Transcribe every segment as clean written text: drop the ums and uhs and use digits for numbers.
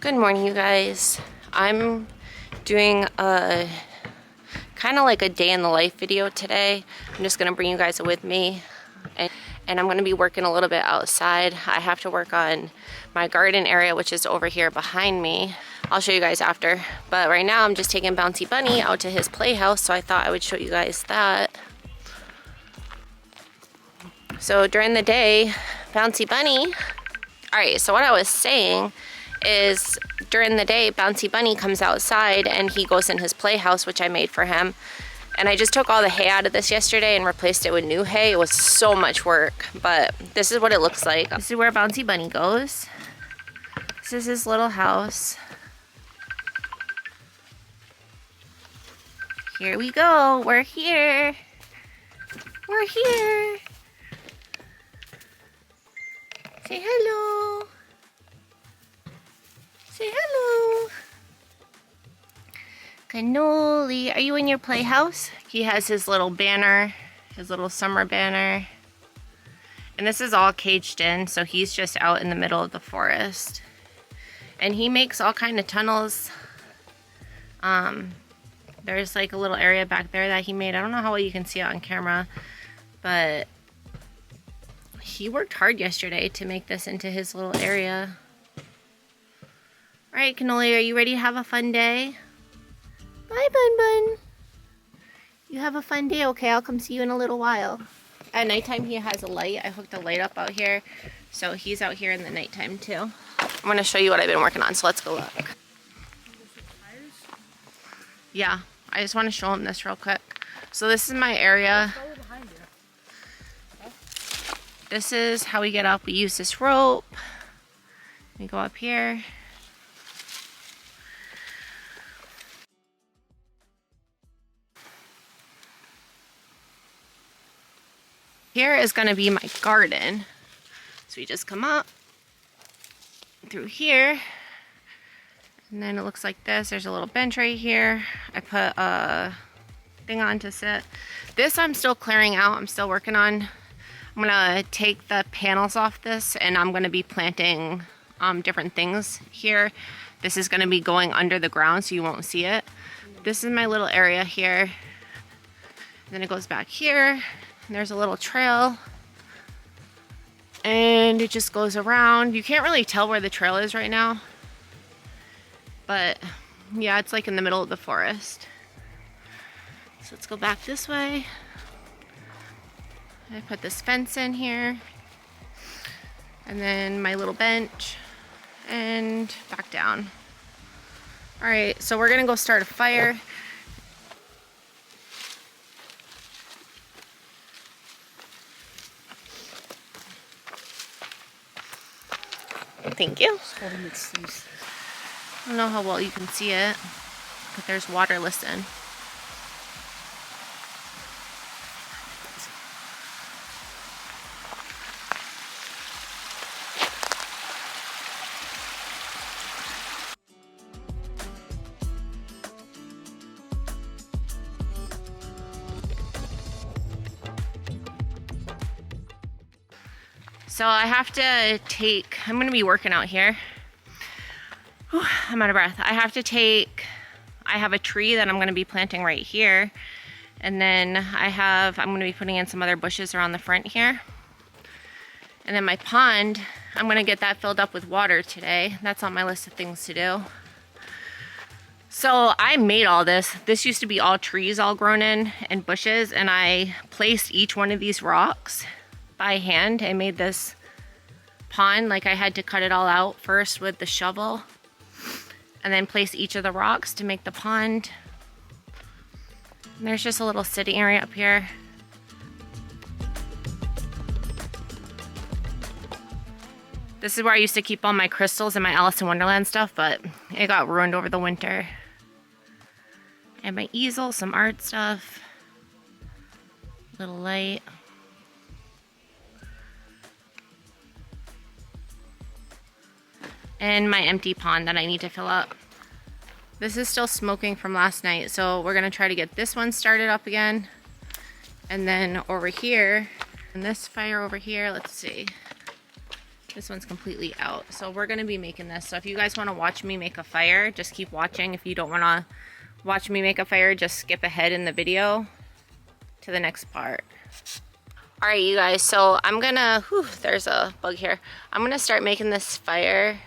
Good morning, you guys. I'm doing a kind of like a day in the life video today. I'm just gonna bring you guys with me, and I'm gonna be working a little bit outside. I have to work on my garden area, which is over here behind me. I'll show you guys after, but right now I'm just taking Bouncy Bunny out to his playhouse, so I thought I would show you guys that. So during the day, Bouncy Bunny, all right, so what I was saying is during the day, Bouncy Bunny comes outside and he goes in his playhouse, which I made for him. And I just took all the hay out of this yesterday and replaced it with new hay. It was so much work, but this is what it looks like. This is where Bouncy Bunny goes. This is his little house. Here we go, we're here. We're here. Say hello. Say hello. Cannoli, are you in your playhouse? He has his little banner, his little summer banner. And this is all caged in, so he's just out in the middle of the forest. And he makes all kind of tunnels. There's like a little area back there that he made. I don't know how well you can see it on camera, but he worked hard yesterday to make this into his little area. All right, Cannoli, are you ready to have a fun day? Bye, Bun Bun. You have a fun day. Okay, I'll come see you in a little while. At nighttime, he has a light. I hooked a light up out here, so he's out here in the nighttime too. I'm gonna show you what I've been working on, so let's go look. Yeah, I just want to show him this real quick. So this is my area. This is how we get up. We use this rope. We go up here. Here is going to be my garden. So we just come up through here. And then it looks like this. There's a little bench right here. I put a thing on to sit. This I'm still clearing out. I'm still working on. I'm gonna take the panels off this and I'm gonna be planting different things here. This is gonna be going under the ground so you won't see it. This is my little area here. Then it goes back here. And there's a little trail. And it just goes around. You can't really tell where the trail is right now. But yeah, it's like in the middle of the forest. So let's go back this way. I put this fence in here. And then my little bench. And back down. Alright, so we're gonna go start a fire. Thank you. I don't know how well you can see it, but there's water, listen. So I have to take, I'm going to be working out here. Whew, I'm out of breath. I have a tree that I'm going to be planting right here. And then I'm going to be putting in some other bushes around the front here. And then my pond, I'm going to get that filled up with water today. That's on my list of things to do. So I made all this. This used to be all trees all grown in and bushes. And I placed each one of these rocks by hand. I made this pond. Like I had to cut it all out first with the shovel. And then place each of the rocks to make the pond. And there's just a little sitting area up here. This is where I used to keep all my crystals and my Alice in Wonderland stuff, but it got ruined over the winter. And my easel, some art stuff. Little light. And my empty pond that I need to fill up. This is still smoking from last night, so we're gonna try to get this one started up again. And then over here, and this fire over here, let's see. This one's completely out. So we're gonna be making this. So if you guys wanna watch me make a fire, just keep watching. If you don't wanna watch me make a fire, just skip ahead in the video to the next part. All right, you guys, so I'm gonna, there's a bug here. I'm gonna start making this fire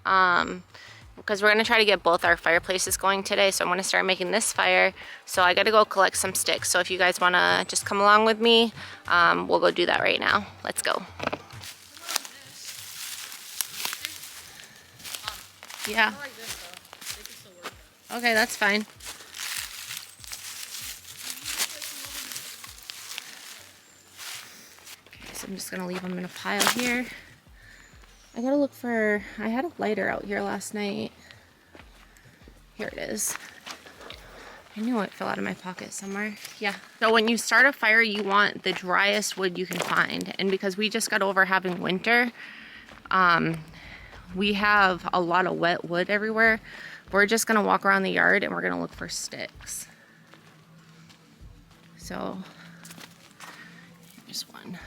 because we're gonna try to get both our fireplaces going today. So I'm gonna start making this fire. So I gotta go collect some sticks. So if you guys wanna just come along with me, we'll go do that right now. Let's go. Yeah. Okay, that's fine. So I'm just gonna leave them in a pile here. I gotta look for, I had a lighter out here last night. Here it is. I knew it fell out of my pocket somewhere. Yeah. So when you start a fire, you want the driest wood you can find. And because we just got over having winter, we have a lot of wet wood everywhere. We're just gonna walk around the yard and we're gonna look for sticks. So, here's one.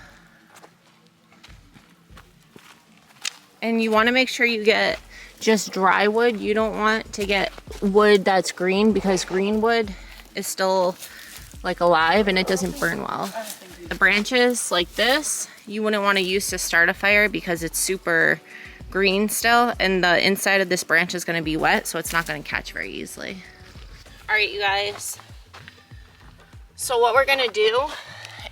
And you want to make sure you get just dry wood. You don't want to get wood that's green because green wood is still like alive and it doesn't burn well. The branches like this, you wouldn't want to use to start a fire because it's super green still and the inside of this branch is going to be wet, so it's not going to catch very easily. All right, you guys. So what we're going to do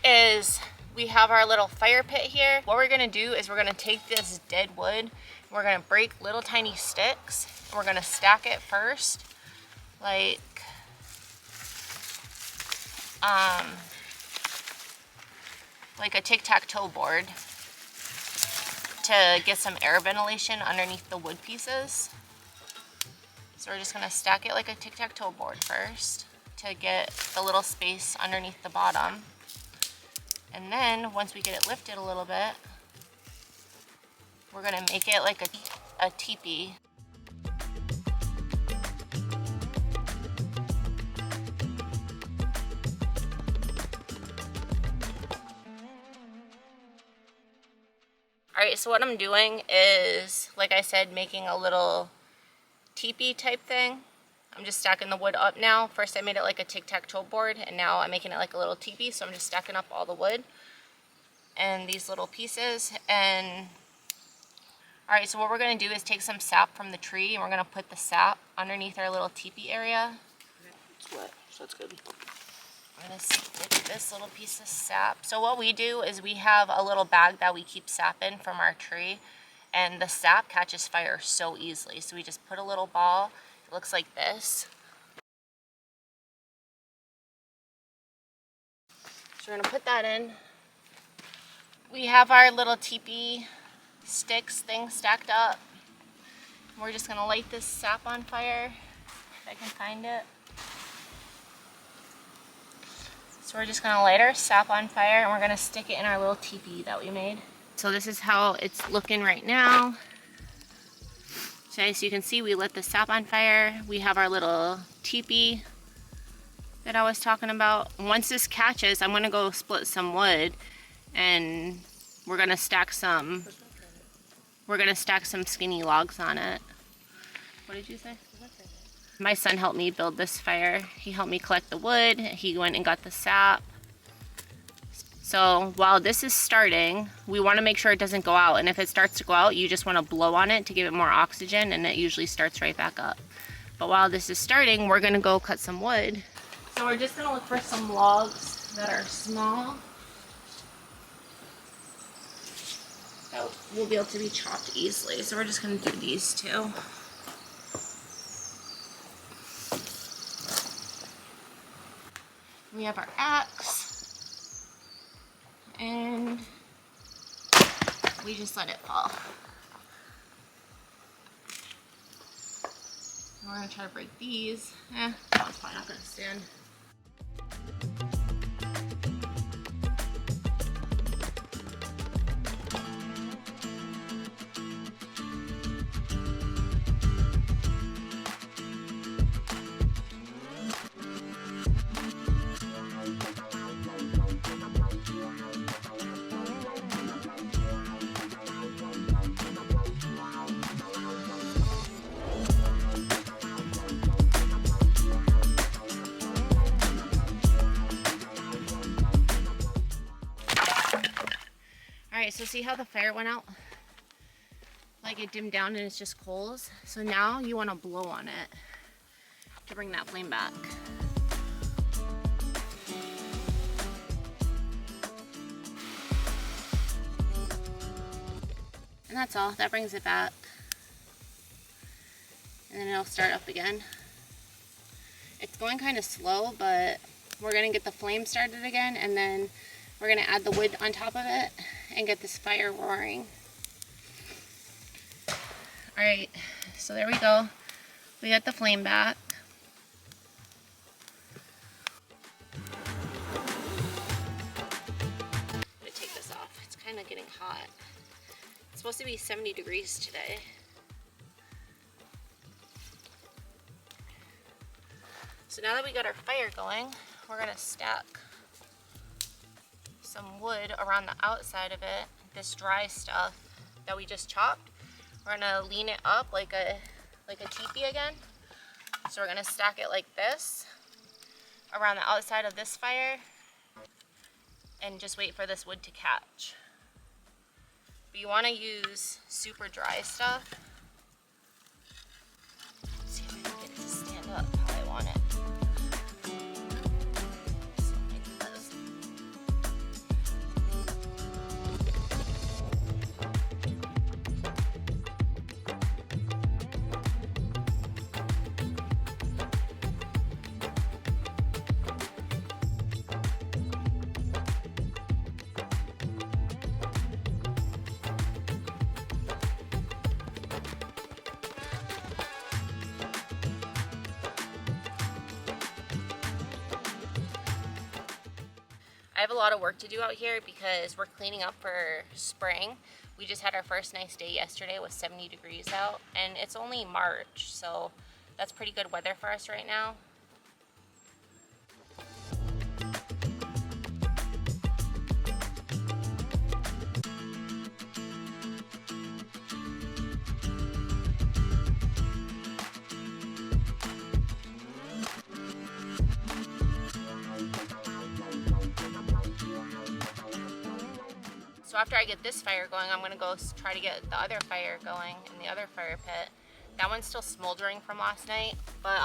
is we have our little fire pit here. What we're gonna do is we're gonna take this dead wood, we're gonna break little tiny sticks, and we're gonna stack it first, like a tic-tac-toe board to get some air ventilation underneath the wood pieces. So we're just gonna stack it like a tic-tac-toe board first to get the little space underneath the bottom. And then once we get it lifted a little bit, we're gonna make it like a teepee. All right, so what I'm doing is, like I said, making a little teepee type thing. I'm just stacking the wood up now. First I made it like a tic-tac-toe board, and now I'm making it like a little teepee, so I'm just stacking up all the wood and these little pieces. And all right, so what we're gonna do is take some sap from the tree and we're gonna put the sap underneath our little teepee area. It's wet, so that's good. I'm gonna stick this little piece of sap. So what we do is we have a little bag that we keep sap in from our tree, and the sap catches fire so easily. So we just put a little ball. It looks like this. So we're gonna put that in. We have our little teepee sticks thing stacked up. We're just gonna light this sap on fire, if I can find it. So we're just gonna light our sap on fire and we're gonna stick it in our little teepee that we made. So this is how it's looking right now. So as you can see, we lit the sap on fire. We have our little teepee that I was talking about. Once this catches, I'm gonna go split some wood and we're gonna stack some skinny logs on it. What did you say? My son helped me build this fire. He helped me collect the wood. He went and got the sap. So while this is starting, we want to make sure it doesn't go out. And if it starts to go out, you just want to blow on it to give it more oxygen, and it usually starts right back up. But while this is starting, we're going to go cut some wood. So we're just going to look for some logs that are small, that will be able to be chopped easily. So we're just going to do these two. We have our axe. And we just let it fall. And we're gonna try to break these. That one's probably not gonna stand. So see how the fire went out? Like it dimmed down and it's just coals. So now you want to blow on it to bring that flame back. And that's all. That brings it back. And then it'll start up again. It's going kind of slow, but we're going to get the flame started again, and then we're going to add the wood on top of it and get this fire roaring. Alright, so there we go. We got the flame back. I'm going to take this off. It's kind of getting hot. It's supposed to be 70 degrees today. So now that we got our fire going, we're going to stack some wood around the outside of it, this dry stuff that we just chopped. We're going to lean it up like a teepee again. So we're going to stack it like this around the outside of this fire and just wait for this wood to catch. But you want to use super dry stuff. Let's see if I can get it to stand up how I want it. I have a lot of work to do out here because we're cleaning up for spring. We just had our first nice day yesterday with 70 degrees out, and it's only March, so that's pretty good weather for us right now. So after I get this fire going, I'm gonna go try to get the other fire going in the other fire pit. That one's still smoldering from last night, but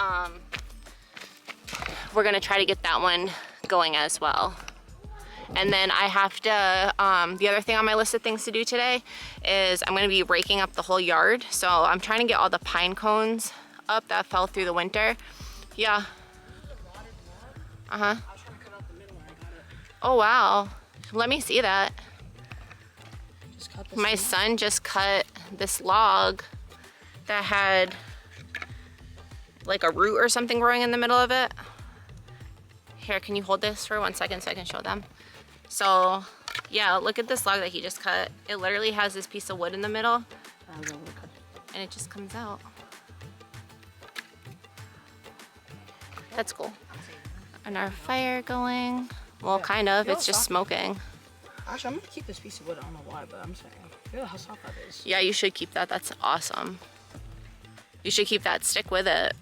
we're gonna try to get that one going as well. And then I have to, the other thing on my list of things to do today is I'm gonna be raking up the whole yard. So I'm trying to get all the pine cones up that fell through the winter. Yeah. Uh-huh. I was trying to cut out the middle and I got it. Oh, wow. Let me see that. Just cut this My son just cut this log that had like a root or something growing in the middle of it. Here, can you hold this for 1 second so I can show them? So, yeah, look at this log that he just cut. It literally has this piece of wood in the middle, and it just comes out. That's cool. And our fire going. Well, kind of. It's just smoking. Actually, I'm gonna keep this piece of wood. I don't know why, but I'm saying, feel how soft that is. Yeah, you should keep that. That's awesome. You should keep that. Stick with it.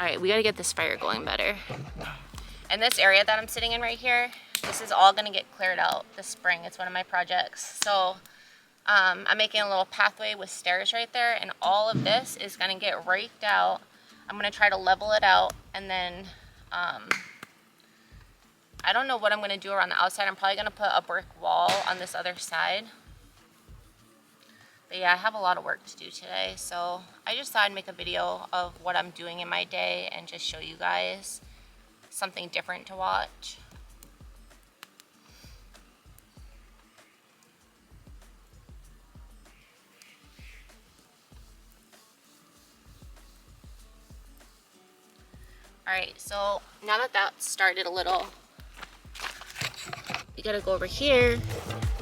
All right, we gotta get this fire going better. And this area that I'm sitting in right here, this is all gonna get cleared out this spring. It's one of my projects. So I'm making a little pathway with stairs right there, and all of this is gonna get raked out. I'm gonna try to level it out, and then I don't know what I'm gonna do around the outside. I'm probably gonna put a brick wall on this other side. But yeah, I have a lot of work to do today, so I just thought I'd make a video of what I'm doing in my day and just show you guys something different to watch. Alright, so now that that started a little, we gotta go over here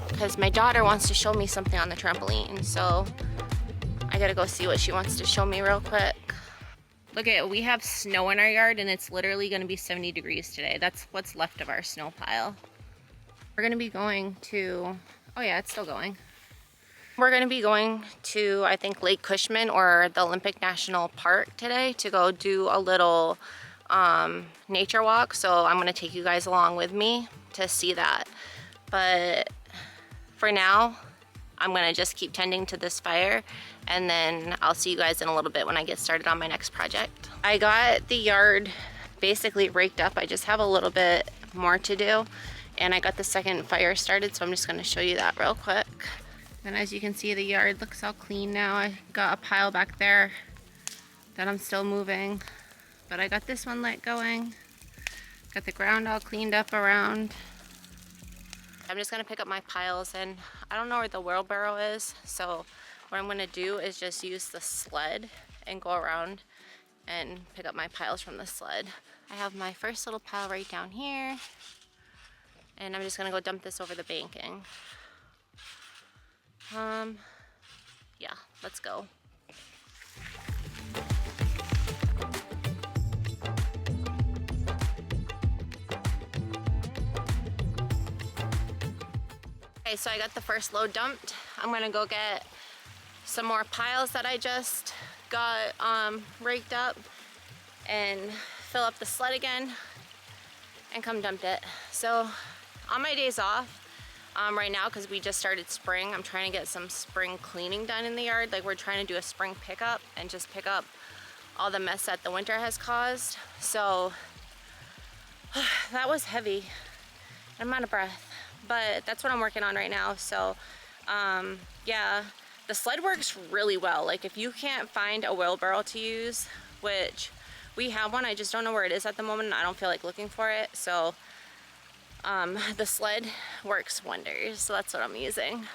because my daughter wants to show me something on the trampoline, so I gotta go see what she wants to show me real quick. Look at it, we have snow in our yard and it's literally gonna be 70 degrees today. That's what's left of our snow pile. We're gonna be going to, oh yeah, it's still going. We're gonna be going to, I think, Lake Cushman or the Olympic National Park today to go do a little nature walk. So I'm gonna take you guys along with me to see that. But for now, I'm gonna just keep tending to this fire, and then I'll see you guys in a little bit when I get started on my next project. I got the yard basically raked up. I just have a little bit more to do, and I got the second fire started, so I'm just gonna show you that real quick. And as you can see, the yard looks all clean now. I got a pile back there that I'm still moving, but I got this one lit going. Got the ground all cleaned up around. I'm just gonna pick up my piles, and I don't know where the wheelbarrow is, so what I'm gonna do is just use the sled and go around and pick up my piles from the sled. I have my first little pile right down here, and I'm just gonna go dump this over the banking. Yeah, let's go. Okay, so I got the first load dumped. I'm gonna go get some more piles that I just got raked up and fill up the sled again and come dump it. So on my days off right now, because we just started spring, I'm trying to get some spring cleaning done in the yard. Like, we're trying to do a spring pickup and just pick up all the mess that the winter has caused. So that was heavy. I'm out of breath, but that's what I'm working on right now. So yeah, the sled works really well. Like, if you can't find a wheelbarrow to use, which we have one, I just don't know where it is at the moment, and I don't feel like looking for it. So the sled works wonders, so that's what I'm using.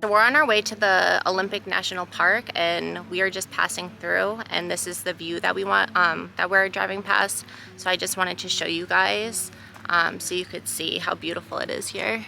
So we're on our way to the Olympic National Park, and we are just passing through, and this is the view that we want, that we're driving past. So I just wanted to show you guys so you could see how beautiful it is here.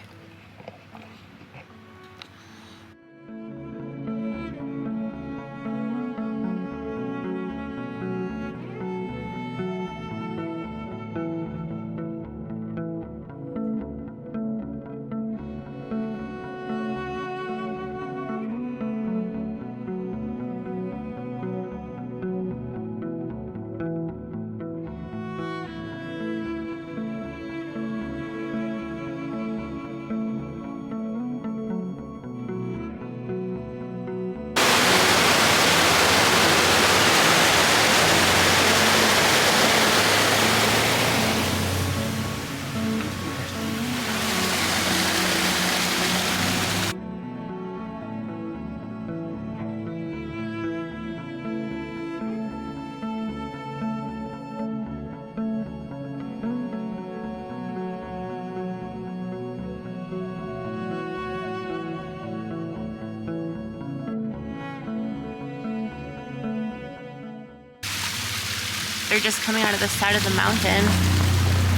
They're just coming out of the side of the mountain.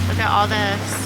Look at all this.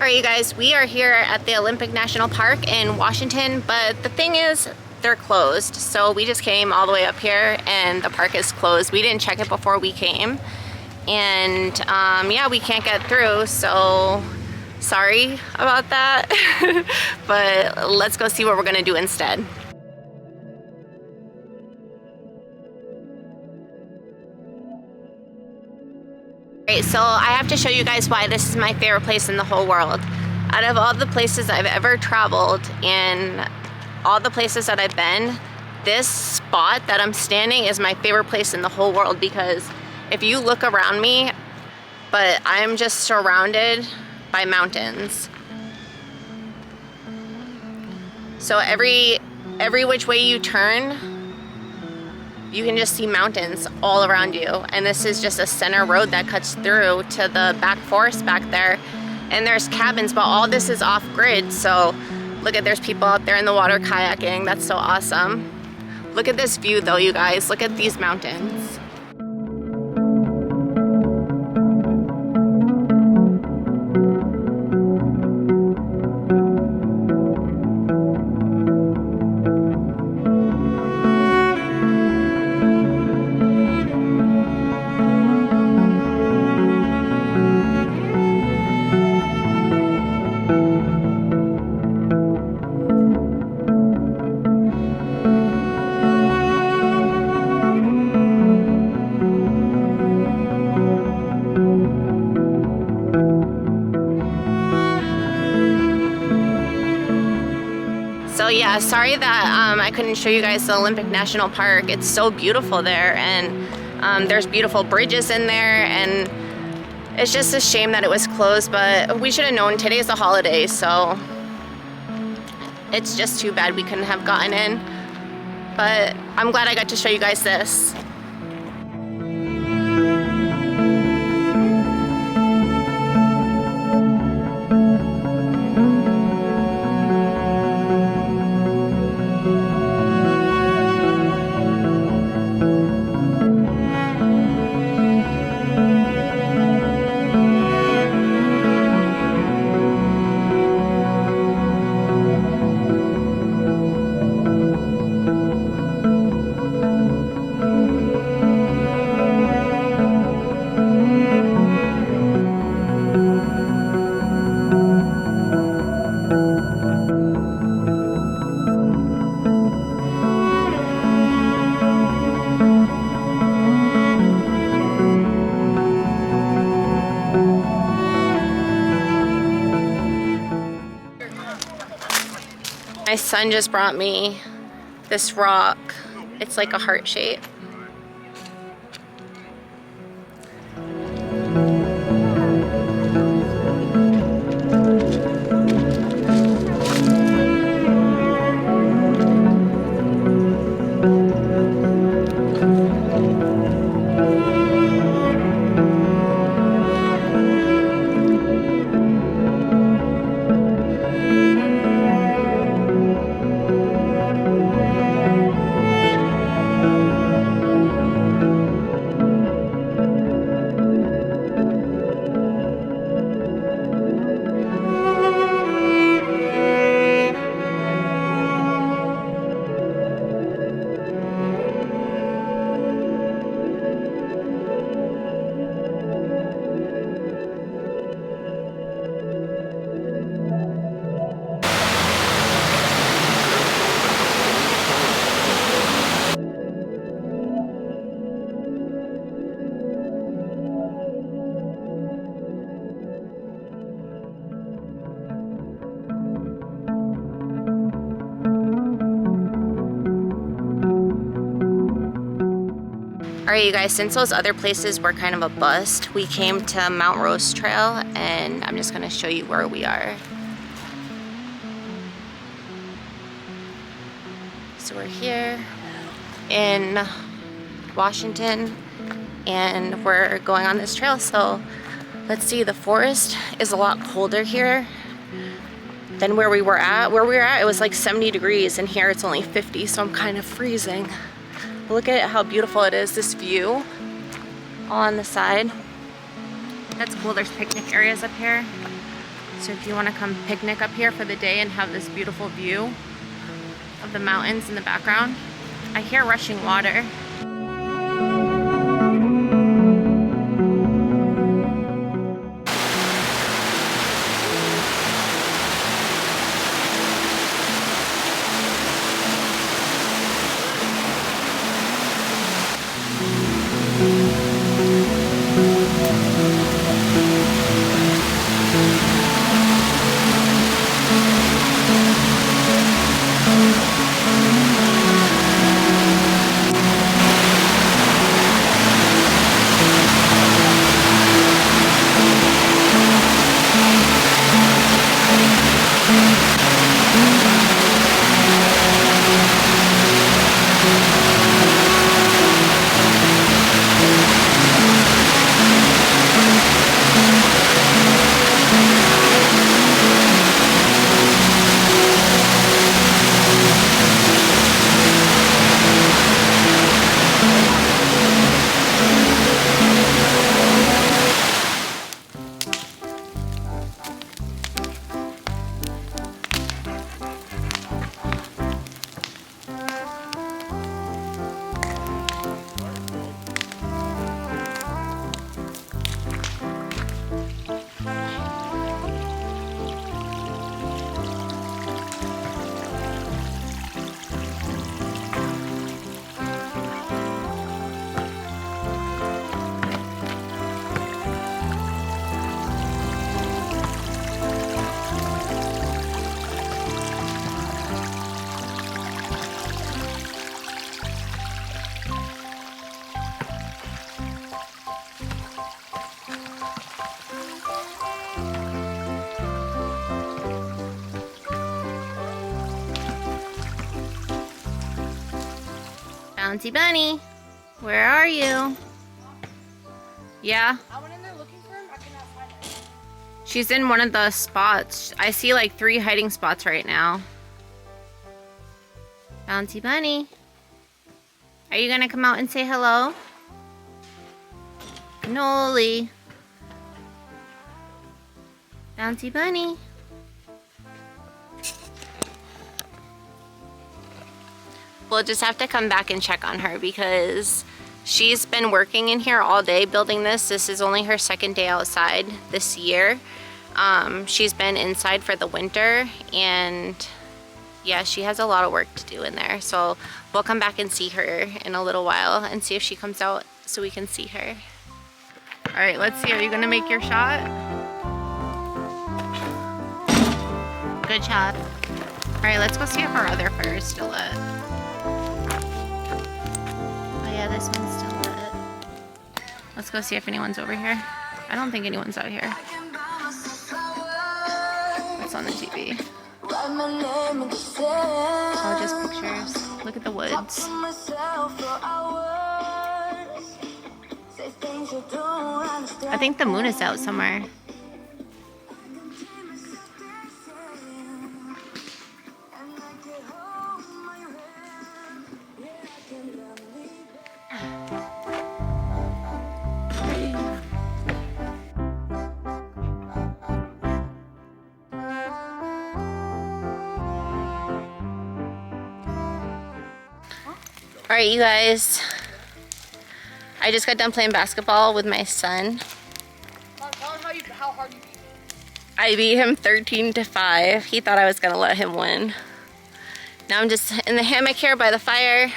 Alright you guys, we are here at the Olympic National Park in Washington, but the thing is, they're closed. So we just came all the way up here and the park is closed. We didn't check it before we came. And yeah, we can't get through, so sorry about that. But let's go see what we're gonna do instead. Alright, so I have to show you guys why this is my favorite place in the whole world. Out of all the places I've ever traveled and all the places that I've been, this spot that I'm standing is my favorite place in the whole world, because if you look around me, but I'm just surrounded by mountains. So every which way you turn, you can just see mountains all around you. And this is just a center road that cuts through to the back forest back there. And there's cabins, but all this is off grid. So look at, there's people out there in the water kayaking. That's so awesome. Look at this view though, you guys. Look at these mountains. So yeah, sorry that I couldn't show you guys the Olympic National Park. It's so beautiful there, and there's beautiful bridges in there, and it's just a shame that it was closed, but we should have known today's a holiday, so it's just too bad we couldn't have gotten in. But I'm glad I got to show you guys this. My son just brought me this rock. It's like a heart shape. Alright you guys, since those other places were kind of a bust, we came to Mount Rose Trail, and I'm just going to show you where we are. So we're here in Washington and we're going on this trail. So let's see, the forest is a lot colder here than where we were at. Where we were at, it was like 70 degrees, and here it's only 50, so I'm kind of freezing. Look at how beautiful it is, this view all on the side. That's cool, there's picnic areas up here. So if you want to come picnic up here for the day and have this beautiful view of the mountains in the background. I hear rushing water. Bouncy Bunny, where are you? Yeah? I went in there looking for him. I could not find him. She's in one of the spots. I see like 3 hiding spots right now. Bouncy Bunny, are you gonna come out and say hello? Noli. Bouncy Bunny. We'll just have to come back and check on her because she's been working in here all day building this. This is only her 2nd day outside this year. She's been inside for the winter, and yeah, she has a lot of work to do in there. So we'll come back and see her in a little while and see if she comes out so we can see her. All right, let's see. Are you gonna make your shot? Good shot. All right, let's go see if our other fire is still lit. Oh yeah, this one's still lit. Let's go see if anyone's over here. I don't think anyone's out here. What's on the TV? Oh, just pictures. Look at the woods. I think the moon is out somewhere. All right, you guys. I just got done playing basketball with my son. Mom, tell him how hard you beat me. I beat him 13-5. He thought I was gonna let him win. Now I'm just in the hammock here by the fire.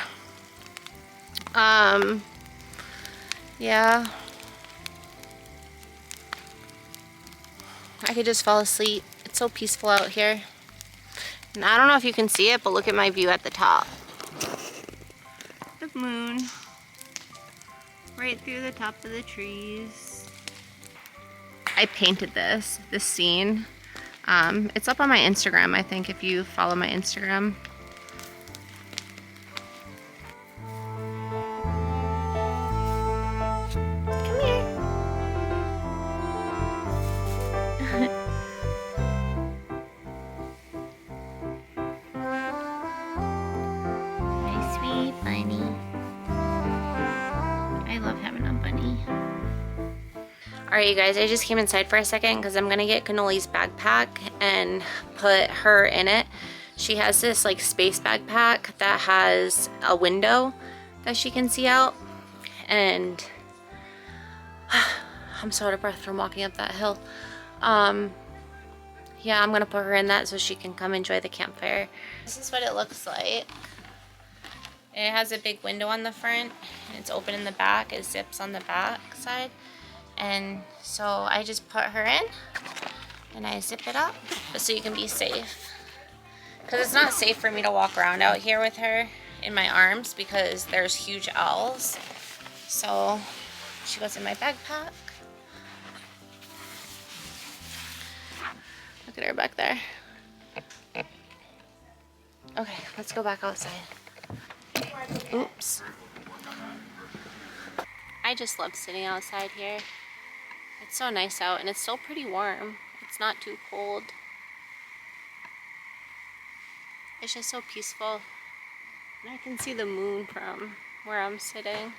Yeah. I could just fall asleep. It's so peaceful out here. And I don't know if you can see it, but look at my view at the top. The moon. Right through the top of the trees. I painted this scene. It's up on my Instagram, I think, if you follow my Instagram. Come here. My sweet bunny. I love having a bunny. Alright you guys, I just came inside for a second because I'm gonna get Cannoli's backpack and put her in it. She has this like space backpack that has a window that she can see out, and I'm so out of breath from walking up that hill. Yeah, I'm gonna put her in that so she can come enjoy the campfire. This is what it looks like. It has a big window on the front, and it's open in the back. It zips on the back side. And so I just put her in and I zip it up so you can be safe. Because it's not safe for me to walk around out here with her in my arms because there's huge owls. So she goes in my backpack. Look at her back there. Okay, let's go back outside. Oops. I just love sitting outside here. It's so nice out and it's still pretty warm. It's not too cold. It's just so peaceful. And I can see the moon from where I'm sitting.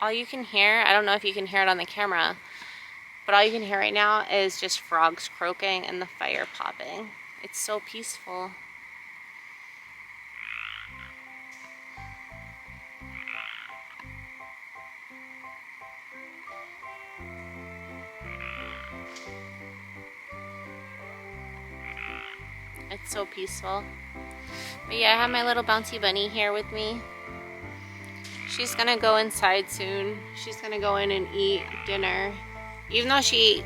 All you can hear, I don't know if you can hear it on the camera, but all you can hear right now is just frogs croaking and the fire popping. It's so peaceful. It's so peaceful. But yeah, I have my little bouncy bunny here with me. She's gonna go inside soon. She's gonna go in and eat dinner. Even though she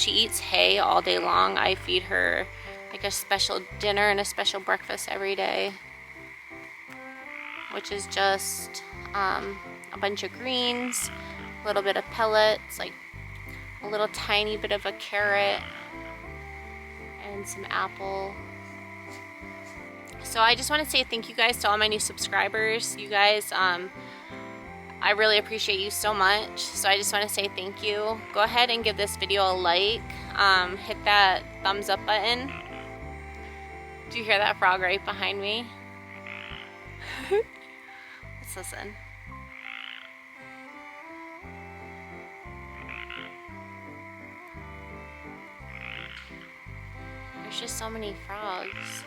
eats hay all day long, I feed her like a special dinner and a special breakfast every day, which is just a bunch of greens, a little bit of pellets, like a little tiny bit of a carrot, and some apple. So I just want to say thank you guys to all my new subscribers. You guys, I really appreciate you so much. So I just want to say thank you. Go ahead and give this video a like. Hit that thumbs up button. Do you hear that frog right behind me? Let's listen. There's just so many frogs.